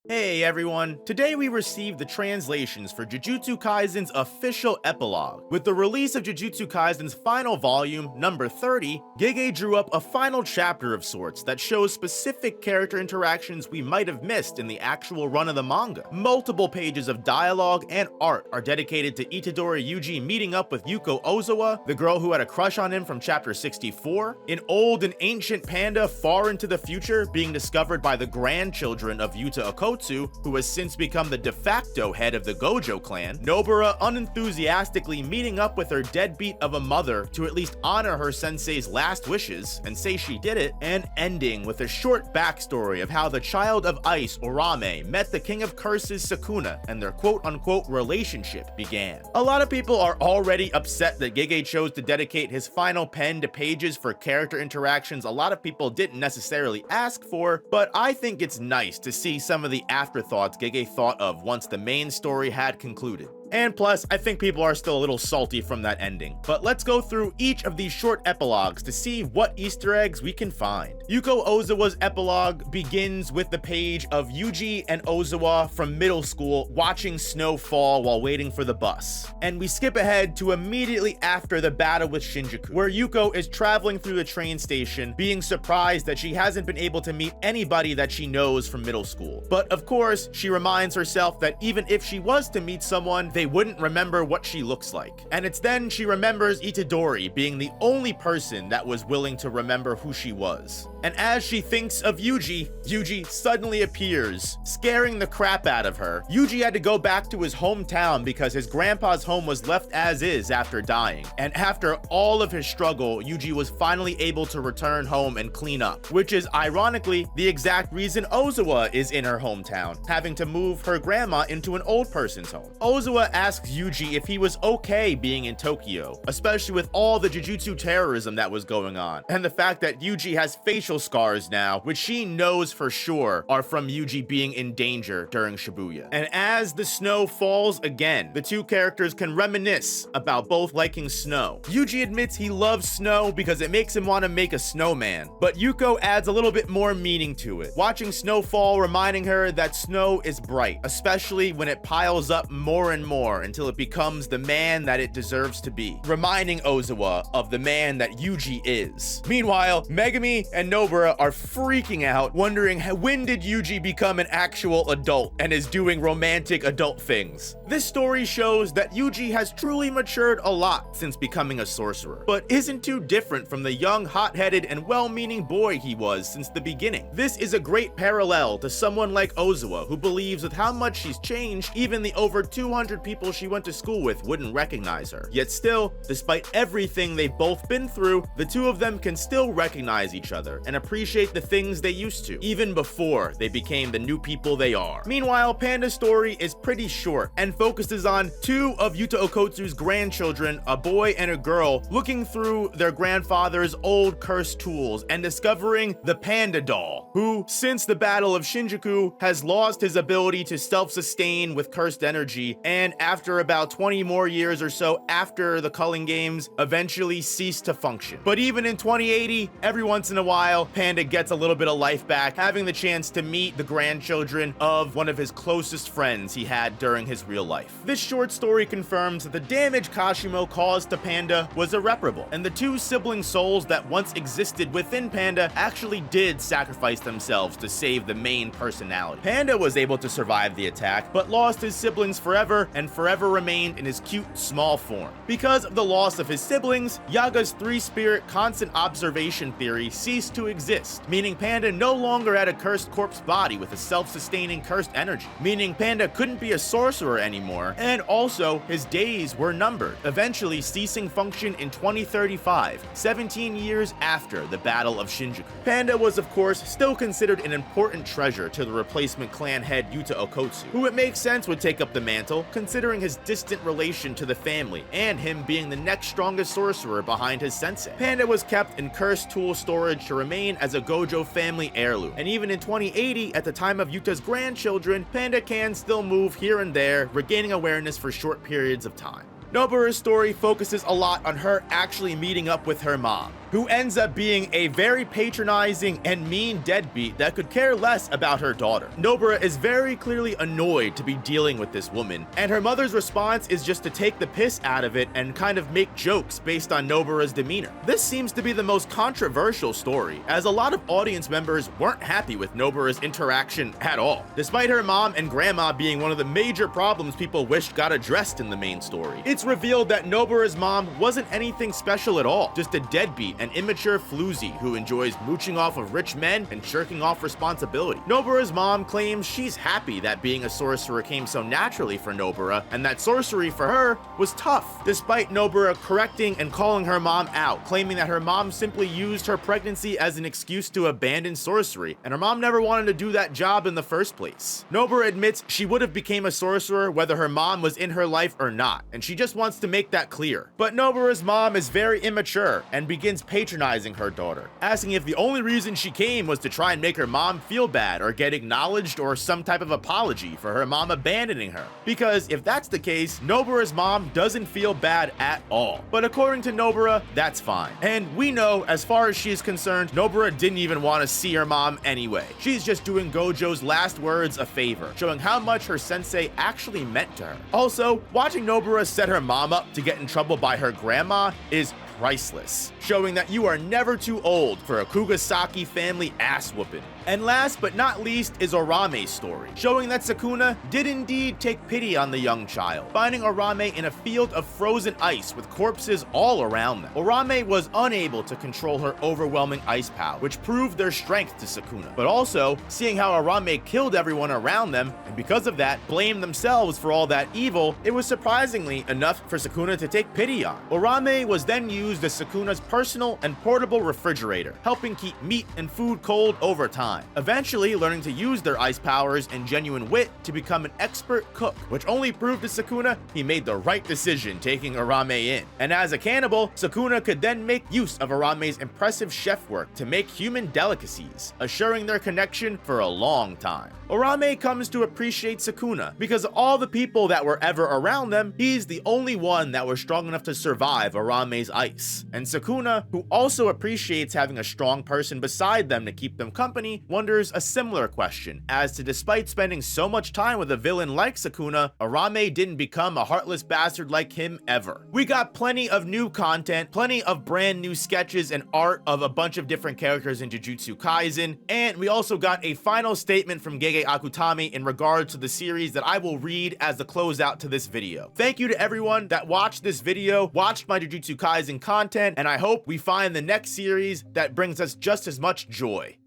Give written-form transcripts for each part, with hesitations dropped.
Hey everyone, today we received the translations for Jujutsu Kaisen's official epilogue. With the release of Jujutsu Kaisen's final volume, number 30, Gege drew up a final chapter of sorts that shows specific character interactions we might have missed in the actual run of the manga. Multiple pages of dialogue and art are dedicated to Itadori Yuji meeting up with Yuko Ozawa, the girl who had a crush on him from chapter 64, an old and ancient panda far into the future being discovered by the grandchildren of Yuta Okkotsu, who has since become the de facto head of the Gojo Clan, Nobara unenthusiastically meeting up with her deadbeat of a mother to at least honor her sensei's last wishes and say she did it, and ending with a short backstory of how the child of ice, Uraume, met the king of curses, Sukuna, and their quote-unquote relationship began. A lot of people are already upset that Gege chose to dedicate his final pen to pages for character interactions a lot of people didn't necessarily ask for, but I think it's nice to see some of the afterthoughts Gege thought of once the main story had concluded. And plus, I think people are still a little salty from that ending. But let's go through each of these short epilogues to see what Easter eggs we can find. Yuko Ozawa's epilogue begins with the page of Yuji and Ozawa from middle school watching snow fall while waiting for the bus. And we skip ahead to immediately after the battle with Shinjuku, where Yuko is traveling through the train station, being surprised that she hasn't been able to meet anybody that she knows from middle school. But of course, she reminds herself that even if she was to meet someone, they wouldn't remember what she looks like. And it's then she remembers Itadori being the only person that was willing to remember who she was. And as she thinks of Yuji, Yuji suddenly appears, scaring the crap out of her. Yuji had to go back to his hometown because his grandpa's home was left as is after dying. And after all of his struggle, Yuji was finally able to return home and clean up, which is ironically the exact reason Ozawa is in her hometown, having to move her grandma into an old person's home. Ozawa asks Yuji if he was okay being in Tokyo, especially with all the Jujutsu terrorism that was going on, and the fact that Yuji has facial scars now, which she knows for sure are from Yuji being in danger during Shibuya. And as the snow falls again, the two characters can reminisce about both liking snow. Yuji admits he loves snow because it makes him want to make a snowman, but Yuko adds a little bit more meaning to it, watching snow fall reminding her that snow is bright, especially when it piles up more and more until it becomes the man that it deserves to be, reminding Ozawa of the man that Yuji is. Meanwhile, Megumi and Nobara are freaking out, wondering when did Yuji become an actual adult and is doing romantic adult things. This story shows that Yuji has truly matured a lot since becoming a sorcerer, but isn't too different from the young, hot-headed, and well-meaning boy he was since the beginning. This is a great parallel to someone like Ozawa, who believes with how much she's changed, even the over 200 people she went to school with wouldn't recognize her. Yet still, despite everything they've both been through, the two of them can still recognize each other and appreciate the things they used to, even before they became the new people they are. Meanwhile, Panda's story is pretty short and focuses on two of Yuta Okkotsu's grandchildren, a boy and a girl, looking through their grandfather's old cursed tools and discovering the Panda doll, who, since the Battle of Shinjuku, has lost his ability to self-sustain with cursed energy, and after about 20 more years or so after the Culling Games, eventually ceased to function. But even in 2080, every once in a while, Panda gets a little bit of life back, having the chance to meet the grandchildren of one of his closest friends he had during his real life. This short story confirms that the damage Kashimo caused to Panda was irreparable, and the two sibling souls that once existed within Panda actually did sacrifice themselves to save the main personality. Panda was able to survive the attack, but lost his siblings forever and forever remained in his cute, small form. Because of the loss of his siblings, Yaga's three-spirit constant observation theory ceased to exist, meaning Panda no longer had a cursed corpse body with a self-sustaining cursed energy, meaning Panda couldn't be a sorcerer anymore, and also his days were numbered, eventually ceasing function in 2035, 17 years after the Battle of Shinjuku. Panda was of course still considered an important treasure to the replacement clan head Yuta Okkotsu, who it makes sense would take up the mantle, considering his distant relation to the family, and him being the next strongest sorcerer behind his sensei. Panda was kept in cursed tool storage to remain as a Gojo family heirloom, and even in 2080, at the time of Yuta's grandchildren, Panda can still move here and there, regaining awareness for short periods of time. Nobara's story focuses a lot on her actually meeting up with her mom, who ends up being a very patronizing and mean deadbeat that could care less about her daughter. Nobara is very clearly annoyed to be dealing with this woman, and her mother's response is just to take the piss out of it and kind of make jokes based on Nobara's demeanor. This seems to be the most controversial story, as a lot of audience members weren't happy with Nobara's interaction at all, despite her mom and grandma being one of the major problems people wished got addressed in the main story. It's revealed that Nobara's mom wasn't anything special at all, just a deadbeat and immature floozy who enjoys mooching off of rich men and shirking off responsibility. Nobara's mom claims she's happy that being a sorcerer came so naturally for Nobara, and that sorcery for her was tough, despite Nobara correcting and calling her mom out, claiming that her mom simply used her pregnancy as an excuse to abandon sorcery, and her mom never wanted to do that job in the first place. Nobara admits she would have became a sorcerer whether her mom was in her life or not, and she just wants to make that clear. But Nobara's mom is very immature and begins patronizing her daughter, asking if the only reason she came was to try and make her mom feel bad or get acknowledged or some type of apology for her mom abandoning her. Because if that's the case, Nobara's mom doesn't feel bad at all. But according to Nobara, that's fine. And we know, as far as she is concerned, Nobara didn't even want to see her mom anyway. She's just doing Gojo's last words a favor, showing how much her sensei actually meant to her. Also, watching Nobara set her mom up to get in trouble by her grandma is priceless, showing that you are never too old for a Kugisaki family ass whooping. And last but not least is Uraume's story, showing that Sukuna did indeed take pity on the young child, finding Uraume in a field of frozen ice with corpses all around them. Uraume was unable to control her overwhelming ice power, which proved their strength to Sukuna, but also seeing how Uraume killed everyone around them, and because of that, blamed themselves for all that evil, it was surprisingly enough for Sukuna to take pity on. Uraume was then used as Sukuna's personal and portable refrigerator, helping keep meat and food cold over time, eventually learning to use their ice powers and genuine wit to become an expert cook, which only proved to Sukuna he made the right decision taking Uraume in. And as a cannibal, Sukuna could then make use of Uraume's impressive chef work to make human delicacies, assuring their connection for a long time. Uraume comes to appreciate Sukuna because of all the people that were ever around them, he's the only one that was strong enough to survive Uraume's ice. And Sukuna, who also appreciates having a strong person beside them to keep them company, wonders a similar question, as to despite spending so much time with a villain like Sukuna, Uraume didn't become a heartless bastard like him ever. We got plenty of new content, plenty of brand new sketches and art of a bunch of different characters in Jujutsu Kaisen, and we also got a final statement from Gege Akutami in regards to the series that I will read as the closeout to this video. Thank you to everyone that watched this video, watched my Jujutsu Kaisen content, and I hope we find the next series that brings us just as much joy.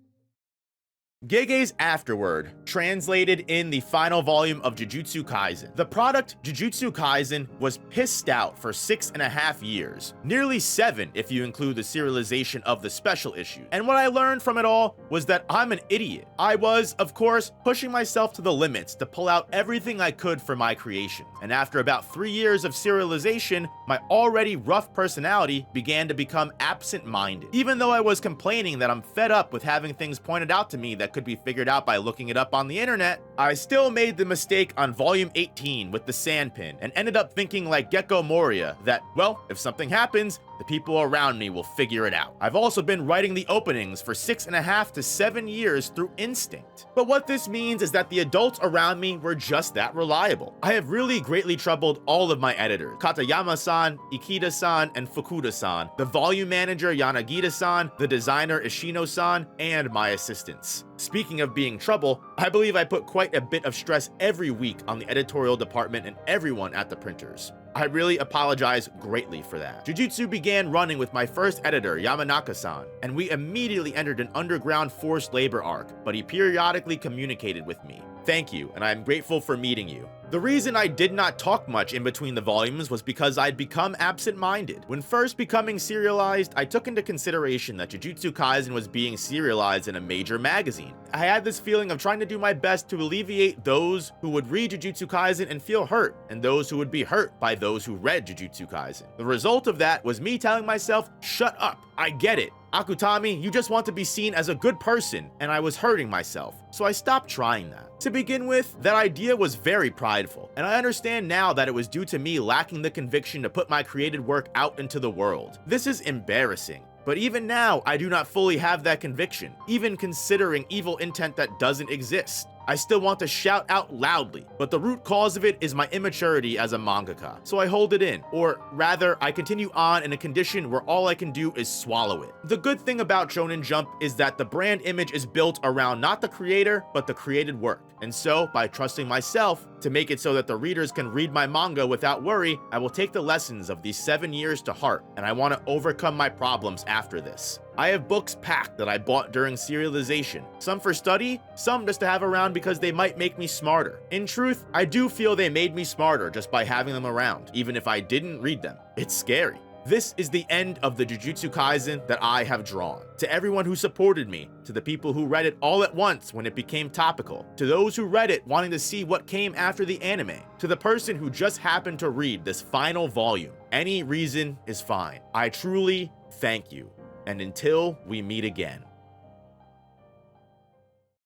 Gege's afterword, translated in the final volume of Jujutsu Kaisen. The product, Jujutsu Kaisen, was pissed out for 6.5 years, nearly 7 if you include the serialization of the special issue. And what I learned from it all was that I'm an idiot. I was, of course, pushing myself to the limits to pull out everything I could for my creation. And after about 3 years of serialization, my already rough personality began to become absent-minded. Even though I was complaining that I'm fed up with having things pointed out to me that could be figured out by looking it up on the internet, I still made the mistake on volume 18 with the sandpin and ended up thinking like Gecko Moria that, well, if something happens, the people around me will figure it out. I've also been writing the openings for 6.5 to 7 years through instinct. But what this means is that the adults around me were just that reliable. I have really greatly troubled all of my editors, Katayama-san, Ikeda-san, and Fukuda-san, the volume manager Yanagita-san, the designer Ishino-san, and my assistants. Speaking of being trouble, I believe I put quite a bit of stress every week on the editorial department and everyone at the printers. I really apologize greatly for that. Jujutsu began running with my first editor, Yamanaka-san, and we immediately entered an underground forced labor arc, but he periodically communicated with me. Thank you, and I am grateful for meeting you. The reason I did not talk much in between the volumes was because I'd become absent-minded. When first becoming serialized, I took into consideration that Jujutsu Kaisen was being serialized in a major magazine. I had this feeling of trying to do my best to alleviate those who would read Jujutsu Kaisen and feel hurt, and those who would be hurt by those who read Jujutsu Kaisen. The result of that was me telling myself, shut up, I get it. Akutami, you just want to be seen as a good person, and I was hurting myself, so I stopped trying that. To begin with, that idea was very prideful, and I understand now that it was due to me lacking the conviction to put my created work out into the world. This is embarrassing, But even now, I do not fully have that conviction, even considering evil intent that doesn't exist. I still want to shout out loudly, but the root cause of it is my immaturity as a mangaka, so I hold it in, or rather, I continue on in a condition where all I can do is swallow it. The good thing about Shonen Jump is that the brand image is built around not the creator, but the created work, and so, by trusting myself to make it so that the readers can read my manga without worry, I will take the lessons of these 7 years to heart, and I want to overcome my problems after this. I have books packed that I bought during serialization, some for study, some just to have around because they might make me smarter. In truth, I do feel they made me smarter just by having them around, even if I didn't read them. It's scary. This is the end of the Jujutsu Kaisen that I have drawn. To everyone who supported me, to the people who read it all at once when it became topical, to those who read it wanting to see what came after the anime, to the person who just happened to read this final volume, any reason is fine. I truly thank you. And until we meet again.